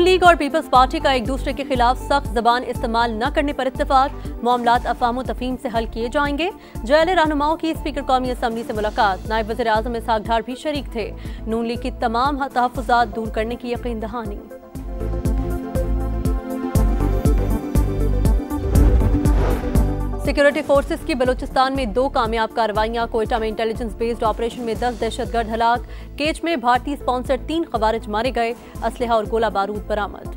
League और peoples party का एक दूसरे के खिलाफ सख्त जबान इस्तेमाल न करने पर इत्तेफाक, मामलात अफाम तफहीम से हल किए जाएंगे। जैले रहनुमाओं की स्पीकर कौमी असम्बली से मुलाकात, नायब वज़ीर आज़म इसहाक डार भी शरीक थे। नून लीग की तमाम तहफ़्फ़ुज़ात दूर करने की यकीन दहानी। सिक्योरिटी फोर्सेस की बलूचिस्तान में 2 कामयाब कार्रवाइयां। कोयटा में इंटेलिजेंस बेस्ड ऑपरेशन में 10 दहशतगर्द हलाक। केच में भारतीय स्पॉन्सर 3 खवारिज मारे गए। असलहा और गोला बारूद बरामद।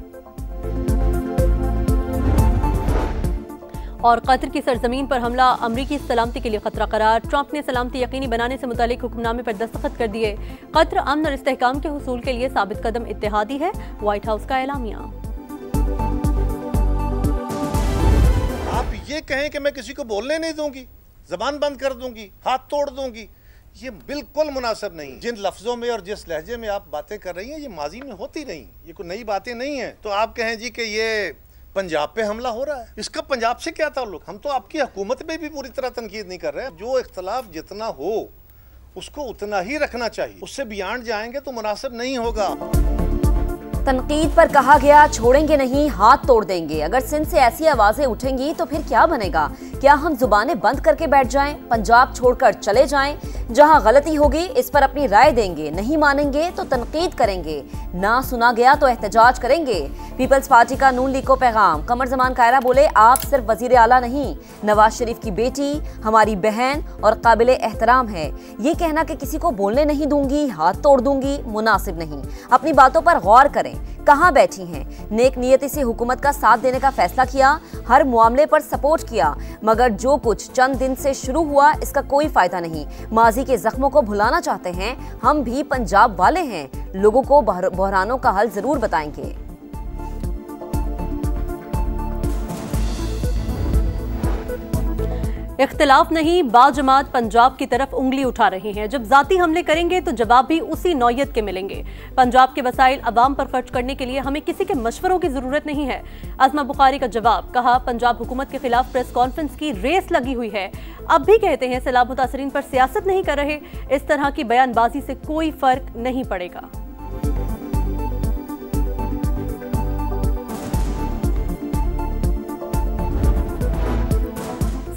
और कतर की सरजमीन पर हमला अमरीकी सलामती के लिए खतरा करार। ट्रंप ने सलामती यकीनी बनाने से मुतालिक हुक्मनामे पर दस्तखत कर दिए। कतर अमन और इस्तेहकाम के हुसूल के लिए साबित कदम इत्तेहादी है, व्हाइट हाउस का एलामिया। आप ये कहें कि मैं किसी को बोलने नहीं दूंगी, जबान बंद कर दूंगी, हाथ तोड़ दूंगी, ये बिल्कुल मुनासिब नहीं। जिन लफ्जों में और जिस लहजे में आप बातें कर रही हैं ये माजी में होती नहीं, ये कोई नई बातें नहीं हैं। तो आप कहें जी कि ये पंजाब पे हमला हो रहा है, इसका पंजाब से क्या ताल्लुक? हम तो आपकी हुकूमत में भी पूरी तरह तनकीद नहीं कर रहे हैं। जो इख्तलाफ जितना हो उसको उतना ही रखना चाहिए, उससे बियॉन्ड जाएंगे तो मुनासिब नहीं होगा। तनकीद पर कहा गया छोड़ेंगे नहीं, हाथ तोड़ देंगे। अगर सिंध से ऐसी आवाजें उठेंगी तो फिर क्या बनेगा? क्या हम जुबानें बंद करके बैठ जाएं, पंजाब छोड़कर चले जाएं? जहां गलती होगी इस पर अपनी राय देंगे, नहीं मानेंगे तो तनकीद करेंगे, ना सुना गया तो एहतजाज करेंगे। पीपल्स पार्टी का नून लीग को पैगाम। कमर जमान कायरा बोले, आप सिर्फ वजीर आला नहीं, नवाज शरीफ की बेटी, हमारी बहन और काबिल एहतराम है। ये कहना कि किसी को बोलने नहीं दूंगी, हाथ तोड़ दूंगी, मुनासिब नहीं। अपनी बातों पर गौर करें, कहां बैठी हैं? नेक नियति से हुकूमत का साथ देने का फैसला किया, हर मामले पर सपोर्ट किया, मगर जो कुछ चंद दिन से शुरू हुआ इसका कोई फायदा नहीं। माजी के जख्मों को भुलाना चाहते हैं। हम भी पंजाब वाले हैं, लोगों को बहरानों का हल जरूर बताएंगे। इख्तिलाफ नहीं, बाजमात पंजाब की तरफ उंगली उठा रहे हैं। जब जाती हमले करेंगे तो जवाब भी उसी नौयत के मिलेंगे। पंजाब के वसाइल अवाम पर खर्च करने के लिए हमें किसी के मशवरों की जरूरत नहीं है। अज़मा बुखारी का जवाब, कहा पंजाब हुकूमत के खिलाफ प्रेस कॉन्फ्रेंस की रेस लगी हुई है। अब भी कहते हैं सैलाब मुतासरीन पर सियासत नहीं कर रहे। इस तरह की बयानबाजी से कोई फर्क नहीं पड़ेगा।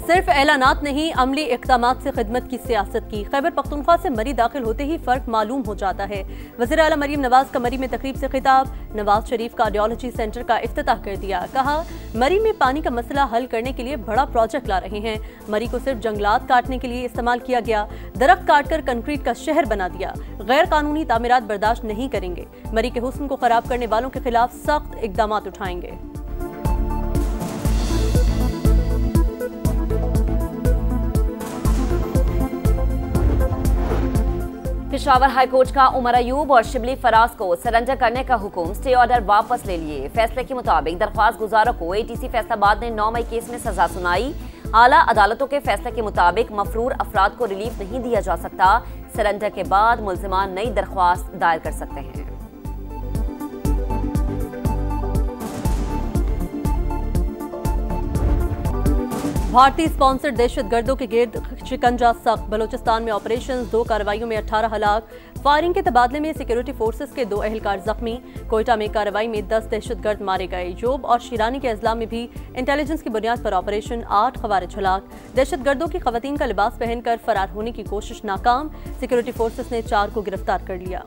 सिर्फ ऐलानात नहीं, अमली इक़दामात से खिदमत की सियासत की। खैबर पख्तूनख्वा से मरी दाखिल होते ही फर्क मालूम हो जाता है। वज़ीर आला मरीम नवाज का मरी में तकरीब से खिताब। नवाज शरीफ कार्डियोलॉजी सेंटर का इफ्तिताह कर दिया। कहा मरी में पानी का मसला हल करने के लिए बड़ा प्रोजेक्ट ला रहे हैं। मरी को सिर्फ जंगलात काटने के लिए इस्तेमाल किया गया, दरख्त काटकर कंक्रीट का शहर बना दिया। गैर कानूनी तामीरात बर्दाश्त नहीं करेंगे। मरी के हुस्न को खराब करने वालों के खिलाफ सख्त इक़दामात उठाएंगे। पेशावर हाईकोर्ट का उमर अयूब और शिबली फराज को सरेंडर करने का हुक्म, स्टे ऑर्डर वापस ले लिए। फैसले के मुताबिक दरख्वास्त गुजारों को एटीसी फैसलाबाद ने 9 मई केस में सजा सुनाई। आला अदालतों के फैसले के मुताबिक मफरूर अफराद को रिलीफ नहीं दिया जा सकता। सरेंडर के बाद मुल्जिमान नई दरख्वास्त दायर कर सकते हैं। भारतीय स्पॉन्सर्ड दहशतगर्दों के गिर्द शिकंजा सख्त। बलूचिस्तान में ऑपरेशन, 2 कार्रवाइयों में 18 हलाक। फायरिंग के तबादले में सिक्योरिटी फोर्सेस के 2 एहलकार जख्मी। कोयटा में कार्रवाई में 10 दहशतगर्द मारे गए। जोब और शिरानी के अजला में भी इंटेलिजेंस की बुनियाद पर ऑपरेशन, 8 खवारिज हलाक। दहशतगर्दों की खवातीन का लिबास पहनकर फरार होने की कोशिश नाकाम। सिक्योरिटी फोर्सेस ने 4 को गिरफ्तार कर लिया।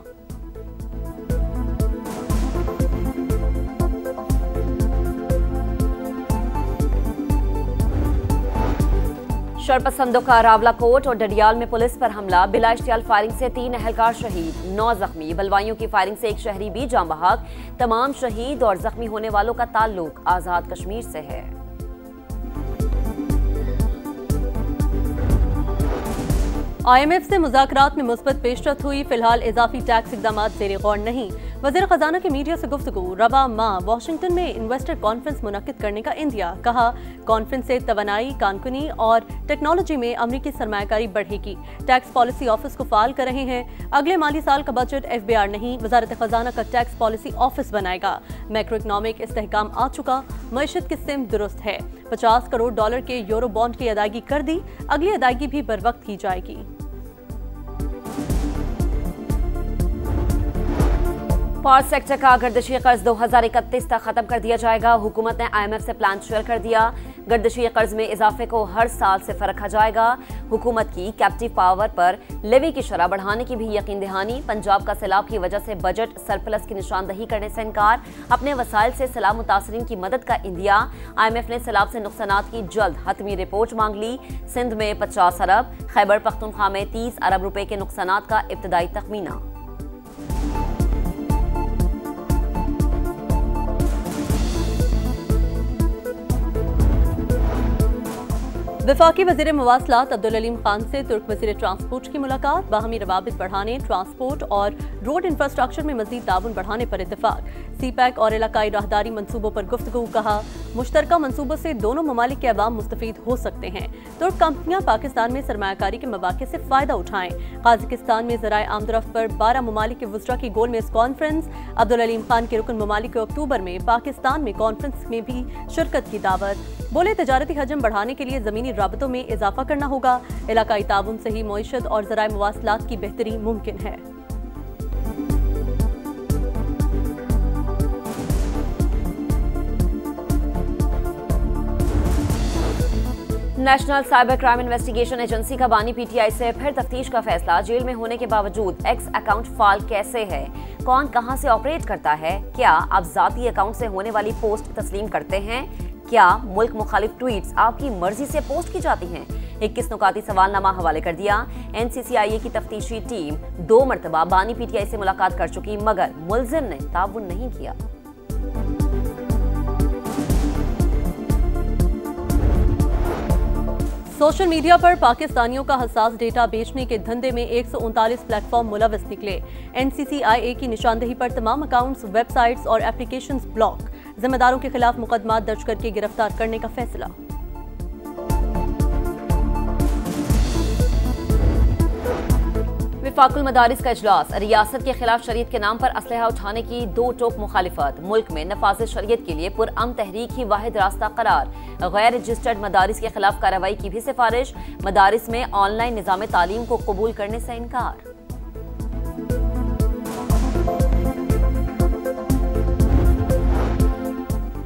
शरपसंदों का रावला कोट और डडियाल में पुलिस पर हमला, बिला इश्तियाल फायरिंग से 3 एहलकार शहीद, 9 जख्मी। बलवाइयों की फायरिंग से 1 शहरी भी जान बहक। तमाम शहीद और जख्मी होने वालों का ताल्लुक आजाद कश्मीर से है। IMF से मुज़ाकरात में मुस्बत पेशरफ हुई। फिलहाल इजाफी टैक्स इक़दामात ज़ेरे गौर नहीं। वज़ीर ख़जाना के मीडिया से गुफ्तगू। रवा माह वाशिंगटन में इन्वेस्टर कॉन्फ्रेंस मुनक्किद करने का इंदिया। कहा कॉन्फ्रेंस से तवानाई, कानकुनी और टेक्नोलॉजी में अमरीकी सरमायाकारी बढ़ेगी। टैक्स पॉलिसी ऑफिस को फाल कर रहे हैं। अगले माली साल का बजट FBR नहीं, वज़ारत ख़जाना का टैक्स पॉलिसी ऑफिस बनाएगा। मैक्रो इकनॉमिक इस्तेहकाम आ चुका, मईशत की सिम दुरुस्त है। $50 करोड़ के यूरो बॉन्ड की अदायगी कर दी। अगली अदायगी भी बर वक्त की जाएगी। पावर सेक्टर का गर्दिशी कर्ज 2031 तक खत्म कर दिया जाएगा। हुकूमत ने IMF से प्लान शेयर कर दिया। गर्दिशी कर्ज में इजाफे को हर साल सिफर रखा जाएगा। हुकूमत की कैप्टिव पावर पर लेवी की शरह बढ़ाने की भी यकीन दहानी। पंजाब का सैलाब की वजह से बजट सरप्लस की निशानदही करने से इनकार। अपने वसाइल से सैलाब मुतासरीन की मदद का इंदिया। IMF ने सैलाब से नुकसानात की जल्द हतमी रिपोर्ट मांग ली। सिंध में 50 अरब, खैबर पख्तूनख्वा में 30 अरब रुपए के नुकसानात का इब्तदाई तखमीना। वफाकी वज़ीर मवासलात अब्दुल अलीम खान से तुर्क वज़ीर ट्रांसपोर्ट की मुलाकात। बाहमी रवाबित बढ़ाने, ट्रांसपोर्ट और रोड इंफ्रास्ट्रक्चर में मज़ीद ताउन बढ़ाने पर इत्तेफाक। CPEC और इलाकाई राहदारी मंसूबों पर गुफ्तगू। कहा मुश्तरका मंसूबों से दोनों ममालिक के अवाम मुस्तफीद हो सकते हैं। तुर्क कंपनियां पाकिस्तान में सरमायाकारी के मौके से फ़ायदा उठाएं। काज़ाकिस्तान में ज़राए आमदरफ्त पर 12 ममालिक के वुज़रा की गोल में कॉन्फ्रेंस। अब्दुल अलीम खान के रुकन ममालिक को अक्टूबर में पाकिस्तान में कॉन्फ्रेंस में भी शिरकत की दावत। बोले तजारती हजम बढ़ाने के लिए ज़मीनी राबतों में इजाफा करना होगा। इलाकाई ताउन से ही मईशत और ज़राए मवासलात की बेहतरी मुमकिन है। National cyber crime investigation agency का बानी PTI से फिर तफ्तीश का फैसला। जेल में होने के बावजूद एक्स अकाउंट फाल कैसे है, कौन कहां से ऑपरेट करता है, क्या आप जाती अकाउंट से होने वाली पोस्ट तस्लीम करते हैं, क्या मुल्क मुखालिफ ट्वीट्स आपकी मर्जी से पोस्ट की जाती हैं। 21 नुकाती सवालनामा हवाले कर दिया। NCCIA की तफ्तीशी टीम 2 मरतबा बानी PTI से मुलाकात कर चुकी मगर मुलजिम ने ताउन नहीं किया। सोशल मीडिया पर पाकिस्तानियों का हसास डेटा बेचने के धंधे में 139 प्लेटफॉर्म मुलविस निकले। NCCIA की निशानदही पर तमाम अकाउंट्स, वेबसाइट्स और एप्लीकेशंस ब्लॉक। जिम्मेदारों के खिलाफ मुकदमा दर्ज करके गिरफ्तार करने का फैसला। वफाकुल मदारिस का इजलास। रियासत के खिलाफ शरीयत के नाम पर असलहा उठाने की 2 टोक मुखालिफत। मुल्क में नफाज़ शरीयत के लिए पुरअमन तहरीक ही वाहिद रास्ता करार। गैर रजिस्टर्ड मदारिस के खिलाफ कार्रवाई की भी सिफारिश। मदारिस में ऑनलाइन निज़ाम तालीम को कबूल करने से इनकार।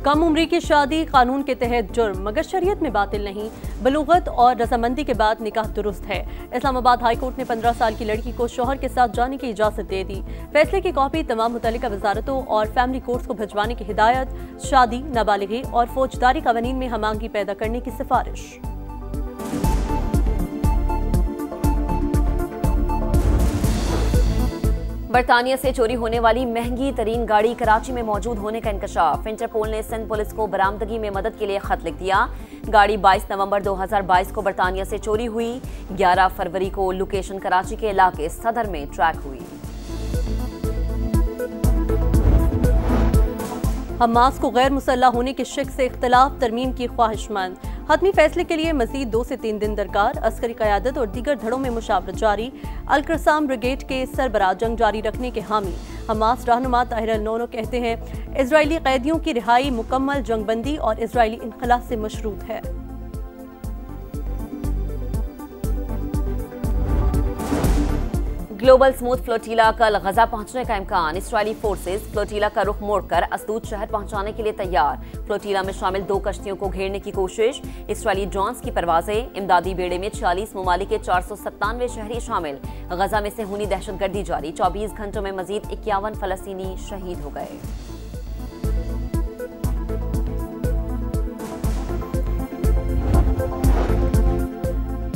कम उम्री की शादी कानून के तहत जुर्म मगर शरीयत में बातिल नहीं। बलूगत और रजामंदी के बाद निकाह दुरुस्त है। इस्लामाबाद हाई कोर्ट ने 15 साल की लड़की को शौहर के साथ जाने की इजाजत दे दी। फैसले की कॉपी तमाम मुतल्लिका वजारतों और फैमिली कोर्ट्स को भिजवाने की हिदायत। शादी, नाबालिगी और फौजदारी कानून में हमांगी पैदा करने की सिफारिश। बरतानिया से चोरी होने वाली महंगी तरीन गाड़ी कराची में मौजूद होने का इंकशाफ। इंटरपोल ने सिंध पुलिस को बरामदगी में मदद के लिए खत लिख दिया। गाड़ी 22 नवंबर 2022 को बरतानिया से चोरी हुई। 11 फरवरी को लोकेशन कराची के इलाके सदर में ट्रैक हुई। हमास को गैर मुसल्लह होने के शक से इख्तिलाफ तरमीम की ख्वाहिशमंद। हतमी फैसले के लिए मजीद 2 से 3 दिन दरकार। अस्करी क़यादत और दीगर धड़ों में मुशावरत जारी। अल-क़स्साम ब्रिगेड के सरबराह जंग जारी रखने के हामी। हमास रहनुमा ताहिर अल-नोनो कहते हैं इजरायली कैदियों की रिहाई मुकम्मल जंगबंदी और इजरायली इनखला से मशरूत है। ग्लोबल स्मूथ फ्लोटीला कल गजा पहुंचने का इम्कान। इजरायली फोर्सेस फ्लोटीला का रुख मोड़कर असदूद शहर पहुंचाने के लिए तैयार। फ्लोटीला में शामिल 2 कश्तियों को घेरने की कोशिश। इजरायली ड्रोन्स की परवाजें। इमदादी बेड़े में 46 ममालिक के 497 शहरी शामिल। गजा में सेहूनी दहशतगर्दी जारी। 24 घंटों में मजीद 51 फलस्तीनी शहीद हो गए।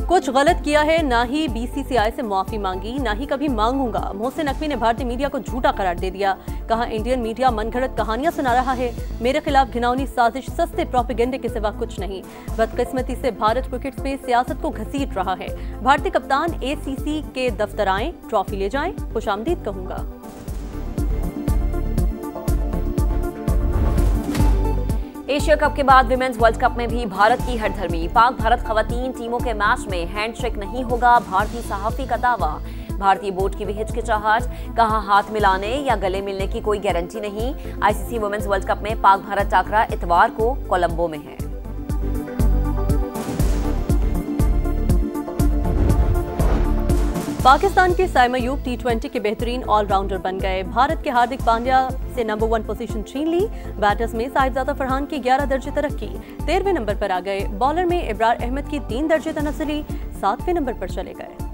कुछ गलत किया है, ना ही BCCI से माफी मांगी, ना ही कभी मांगूंगा। मोहसिन नकवी ने भारतीय मीडिया को झूठा करार दे दिया। कहा इंडियन मीडिया मनगढ़ंत कहानियां सुना रहा है। मेरे खिलाफ घिनौनी साजिश सस्ते प्रोपेगेंडे के सिवा कुछ नहीं। बदकिस्मती से भारत क्रिकेट में सियासत को घसीट रहा है। भारतीय कप्तान ACC के दफ्तर आएं, ट्रॉफी ले जाएं, खुशामदीद कहूंगा। एशिया कप के बाद विमेंस वर्ल्ड कप में भी भारत की हरधर्मी। पाक भारत खवातीन टीमों के मैच में हैंडशेक नहीं होगा, भारतीय सहाफी का दावा। भारतीय बोर्ड की भी हिचकिचाहट। कहा हाथ मिलाने या गले मिलने की कोई गारंटी नहीं। ICC वुमेन्स वर्ल्ड कप में पाक भारत टाकरा इतवार को कोलंबो में है। पाकिस्तान के साइम अयूब T20 के बेहतरीन ऑलराउंडर बन गए। भारत के हार्दिक पांड्या से नंबर 1 पोजीशन छीन ली। बैटर्स में साहिबजादा फरहान की 11 दर्जे तरक्की, 13वें नंबर पर आ गए। बॉलर में इब्रार अहमद की 3 दर्जे तनस्सुली 7वें नंबर पर चले गए।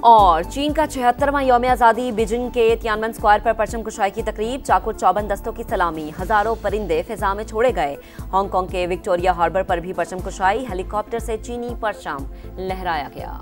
और चीन का 76वां यौम आज़ादी, बीजिंग के तियानमन स्क्वायर पर परचम कुशाई की तकरीब, चाकुर चौबंद दस्तों की सलामी, हजारों परिंदे फिजा में छोड़े गए। हांगकांग के विक्टोरिया हार्बर पर भी परचम कुशाई, हेलीकॉप्टर से चीनी परचम लहराया गया।